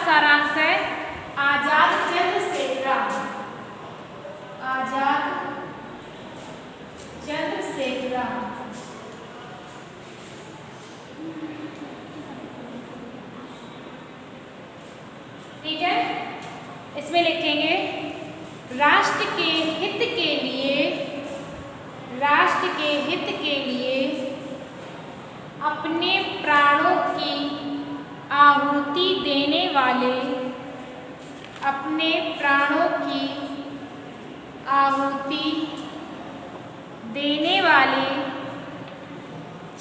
सारांश है आजाद चंद्रशेखर। आजाद चंद्रशेखर। ठीक है, इसमें लिखेंगे राष्ट्र के हित के लिए, राष्ट्र के हित के लिए अपने प्राणों की आहुति देने वाले, अपने प्राणों की आहुति देने वाले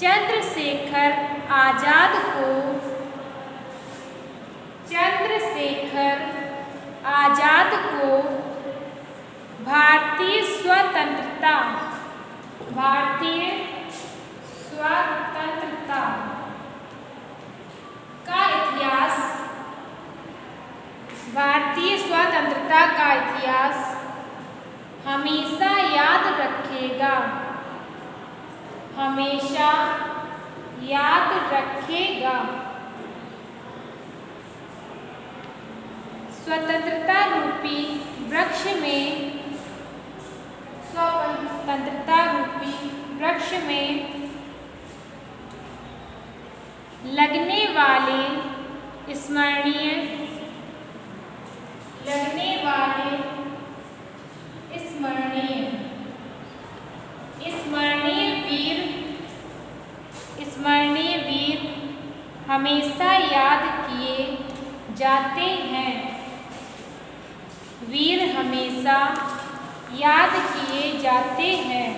चंद्रशेखर आजाद को, चंद्रशेखर आजाद को भारतीय स्वतंत्रता, भारतीय स्वतंत्रता का इतिहास, भारतीय स्वतंत्रता का इतिहास हमेशा याद रखेगा, हमेशा याद रखेगा। स्वतंत्रता रूपी वृक्ष में, स्वतंत्रता रूपी वृक्ष में लगने वाले स्मरणीय, लगने वाले स्मरणीय, स्मरणीय वीर, स्मरणीय वीर हमेशा याद किए जाते हैं, वीर हमेशा याद किए जाते हैं।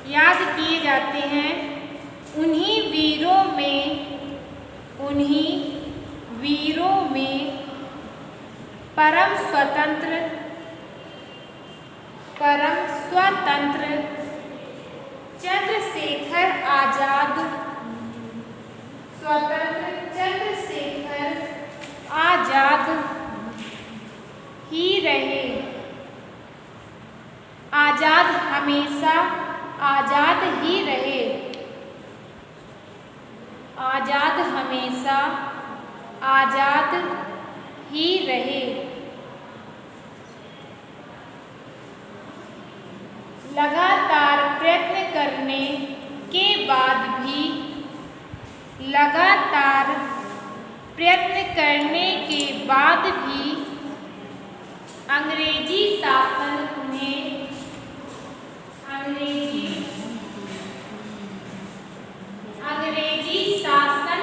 याद किए जाते हैं उन्हीं वीरों में, उन्हीं वीरों में परम स्वतंत्र, परम स्वतंत्र चंद्रशेखर आजाद, स्वतंत्र चंद्रशेखर आजाद ही रहे। आजाद हमेशा आजाद ही रहे, आजाद हमेशा आजाद ही रहे। लगातार प्रयत्न करने के बाद भी, लगातार प्रयत्न करने के बाद भी अंग्रेजी शासन उन्हें, अंग्रेजी शासन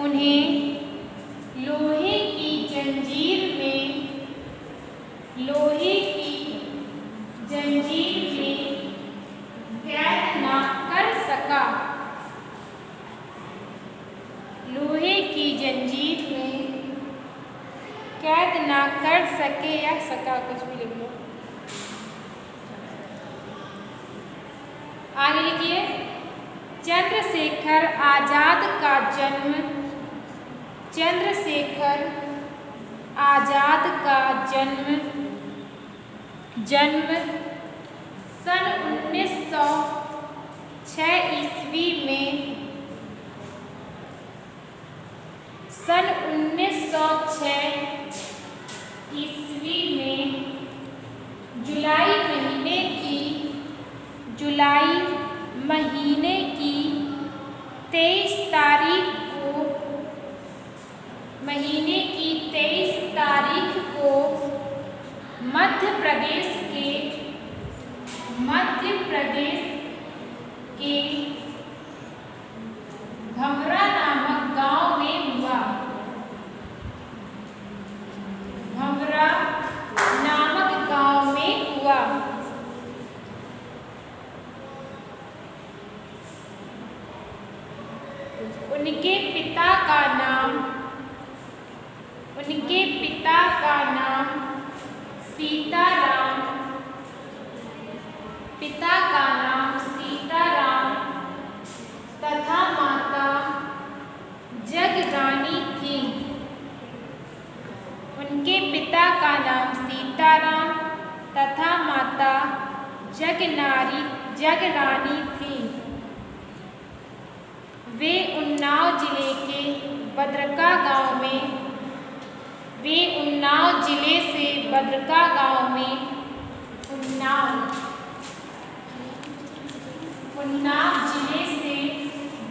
उन्हें लोहे की जंजीर में, लोहे की जंजीर में कैद न कर सका, लोहे की जंजीर में कैद न कर सके या सका, कुछ भी लिख लो। आगे लिखिए चंद्रशेखर आजाद का जन्म, चंद्रशेखर आजाद का जन्म सन 1906 ईस्वी में, सन 1906 ईस्वी में जुलाई महीने की, जुलाई महीने की 23 तारीख को, महीने की 23 तारीख को मध्य प्रदेश के, मध्य प्रदेश के भमरा नामक गांव में हुआ, भमरा नामक गांव में हुआ। उनके पिता का नाम, उनके पिता का नाम सीताराम, पिता का नाम सीताराम तथा माता जगरानी थी। उनके पिता का नाम सीताराम तथा माता जगरानी थी। वे उन्नाव जिले के बद्रका गांव में उन्नाव जिले से बद्रका गांव में उन्नाव जिले से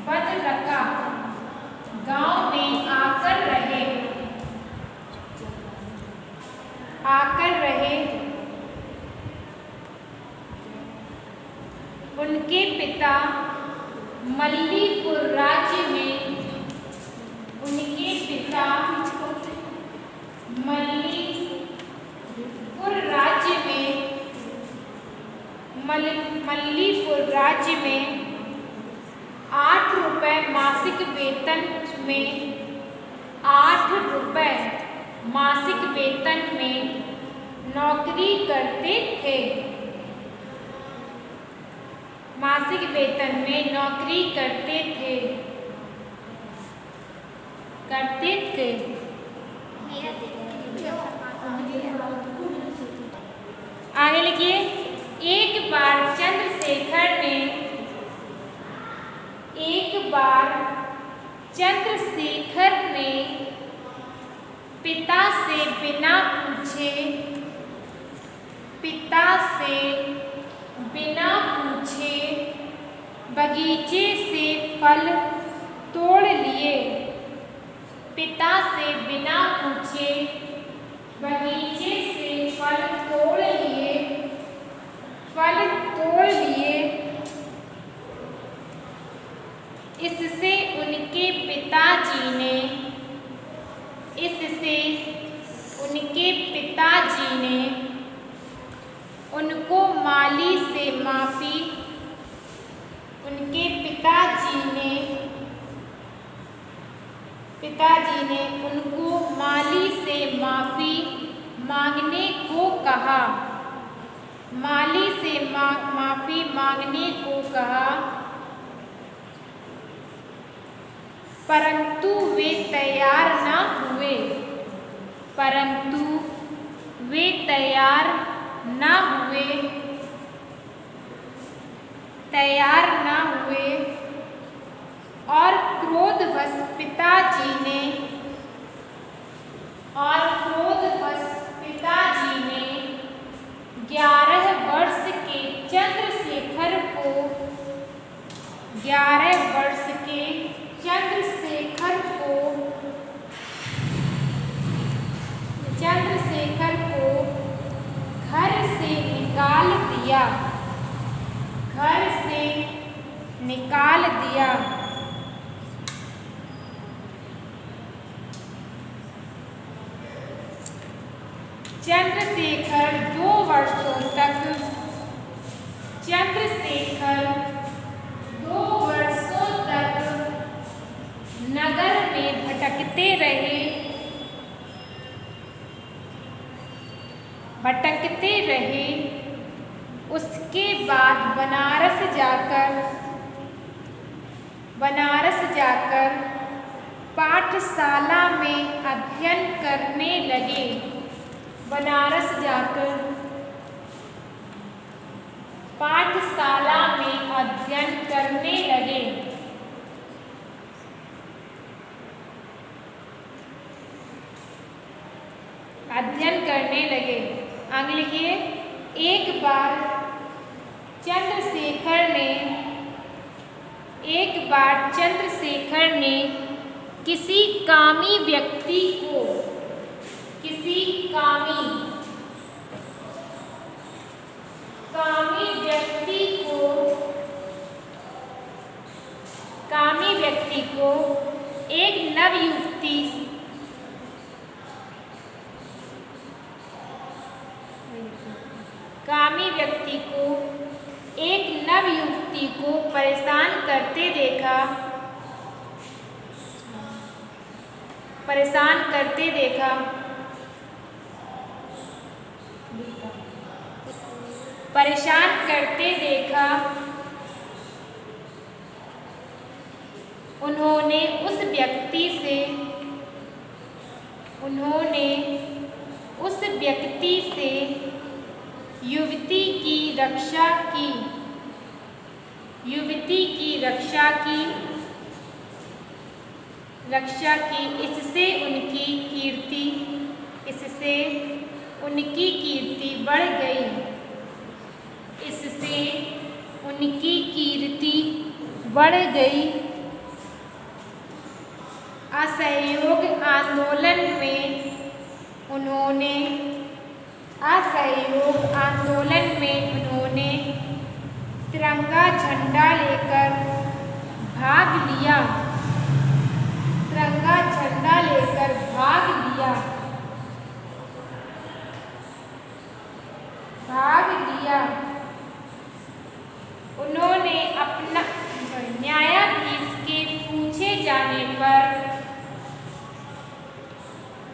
बद्रका गांव में आकर रहे। उनके पिता मल्लीपुर राज्य में मल्लीपुर राज्य में 8 रुपए मासिक वेतन में नौकरी करते थे। आगे लिखिए। एक बार चंद्रशेखर ने पिता से बिना पूछे बगीचे से फल तोड़ लिए। इससे उनके पिताजी ने उनको माली से माफी मांगने को कहा। परंतु वे तैयार न हुए और क्रोधवश पिताजी ने 11 वर्ष के चंद्रशेखर को घर से निकाल दिया। चंद्रशेखर 2 वर्षों तक नगर में भटकते रहे। उसके बाद बनारस जाकर पाठशाला में अध्ययन करने लगे। आगे लिखिए। एक बार चंद्रशेखर ने किसी कामी व्यक्ति को एक नवयुवती को परेशान करते देखा। उन्होंने उस व्यक्ति से युवती की रक्षा की, युवती की रक्षा की, रक्षा की, इससे उनकी कीर्ति, इससे उनकी कीर्ति बढ़ गई, इससे उनकी कीर्ति बढ़ गई। असहयोग आंदोलन में उन्होंने, असहयोग आंदोलन में उन्होंने तिरंगा झंडा लेकर भाग लिया, तिरंगा झंडा लेकर भाग लिया, भाग लिया। उन्होंने अपना न्यायाधीश के पूछे जाने पर,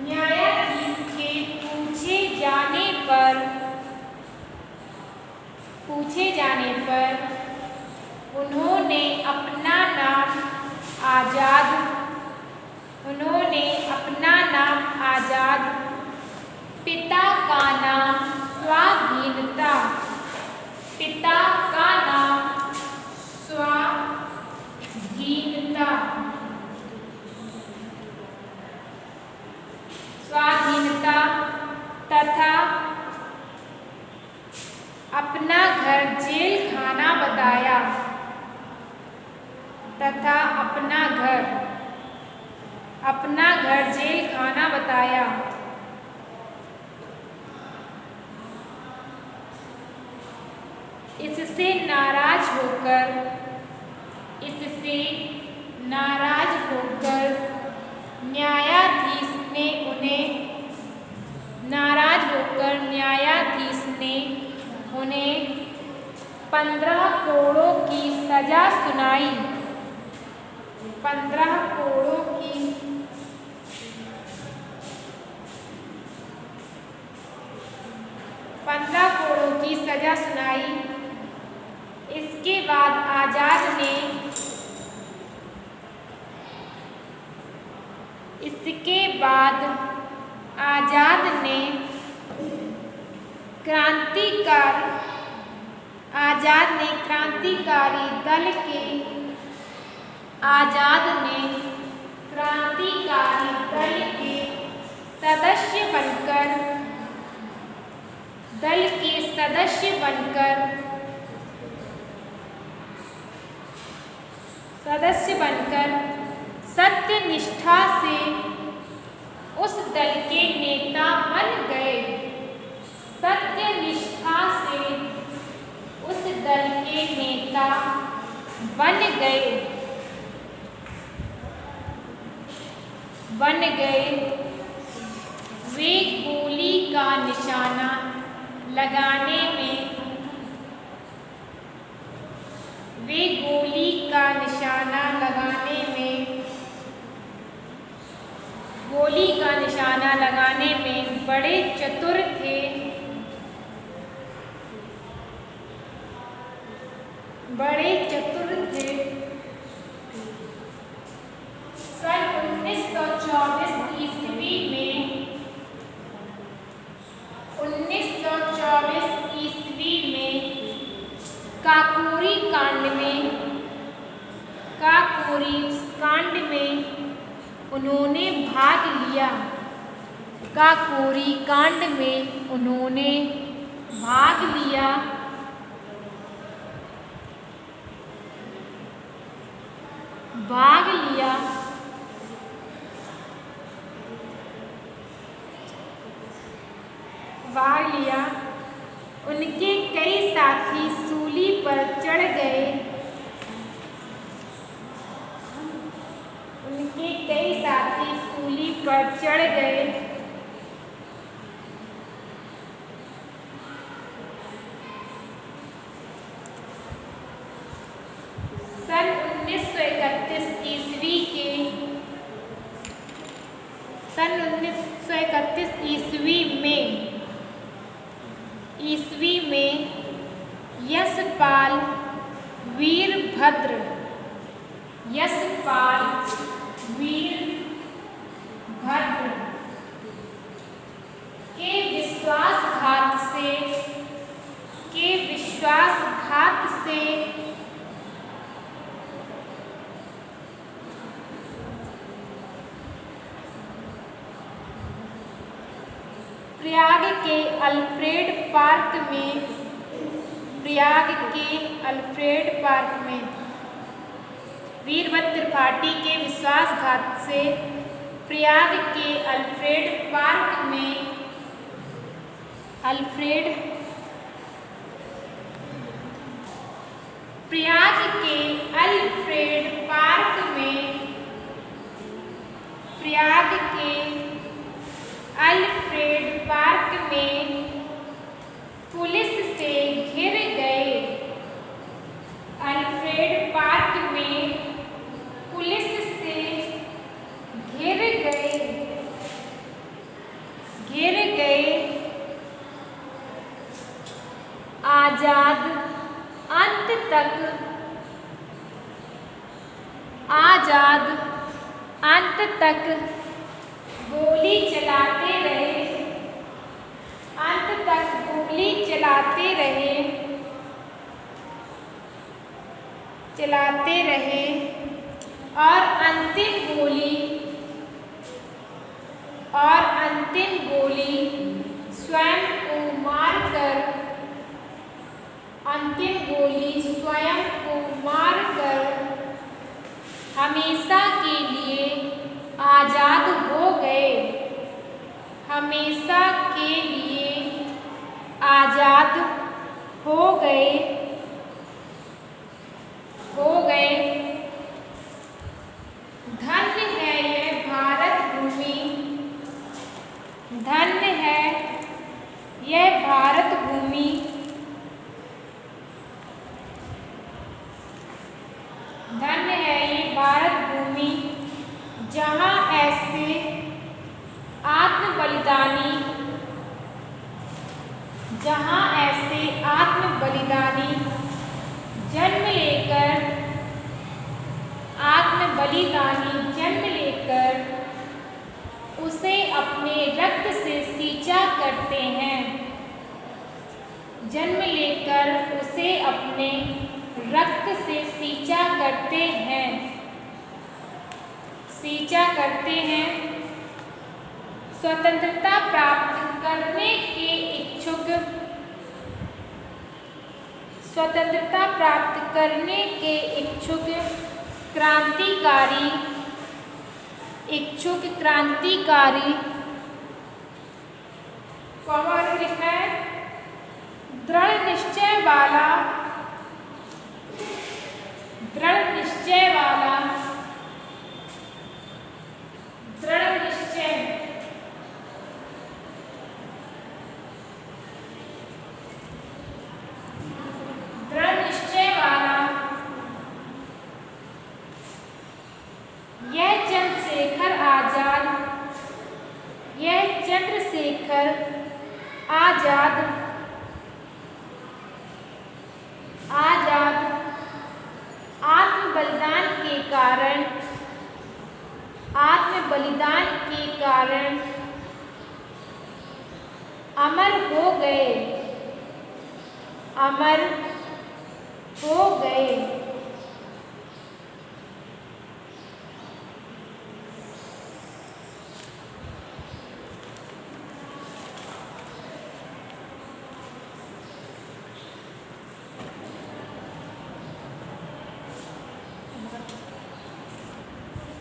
न्यायाधीश के पूछे जाने पर, पूछे जाने पर उन्होंने अपना नाम आजाद, उन्होंने अपना नाम आजाद, पिता का नाम स्वाधीनता, पिता का नाम स्वाधीनता, स्वाधीनता तथा अपना घर जेल खाना बताया, तथा अपना घर जेल खाना बताया। इससे नाराज होकर, इससे नाराज होकर न्यायाधीश ने उन्हें, नाराज होकर न्यायाधीश ने उन्हें 15 कोड़ों की सजा सुनाई, 15 कोड़ों की, 15 कोड़ों की सजा सुनाई। इसके बाद आजाद ने, इसके बाद आजाद ने क्रांतिकारी, आजाद ने क्रांतिकारी दल के, आजाद ने क्रांतिकारी दल के सदस्य बनकर, दल के सदस्य बनकर, सदस्य बनकर सत्य निष्ठा से उस दल के नेता बन गए, सत्य निष्ठा से उस दल के नेता बन गए, बन गए। वे गोली का निशाना लगाने में, वे गोली का निशाना लगाने में, गोली का निशाना लगाने में बड़े चतुर थे, बड़े चतुर थे। सन 1924 ईस्वी में, 1924 ईस्वी में काकोरी कांड में, काकोरी कांड में उन्होंने भाग लिया, काकोरी कांड में उन्होंने भाग लिया। भाग लिया। भाग लिया। उनके कई साथी सूली पर चढ़ गए, उनके कई साथी सूली पर चढ़ गए। सन 1931 ईस्वी के, सन 1931 ईस्वी में यशपाल वीरभद्र, यशपाल वीरभद्र के विश्वासघात से से प्रयाग के अल्फ्रेड पार्क में वीरभद्र त्रिपाठी के विश्वासघात से प्रयाग के अल्फ्रेड पार्क में पुलिस से घिर गए। अल्फ्रेड पार्क में पुलिस से घिर गए। आजाद अंत तक गोली चलाते रहे और अंतिम गोली स्वयं को मारकर हमेशा के लिए आजाद हो गए। धन्य है यह भारत भूमि, धन्य है यह भारत भूमि, धन्य है ये भारत भूमि, जहाँ ऐसे आत्म बलिदानी जन्म लेकर उसे अपने रक्त से सींचा करते हैं। स्वतंत्रता प्राप्त करने के इच्छुक क्रांतिकारी कौन लिखा है? दृढ़ निश्चय वाला चंद्रशेखर आजाद आत्म बलिदान के कारण अमर हो गए।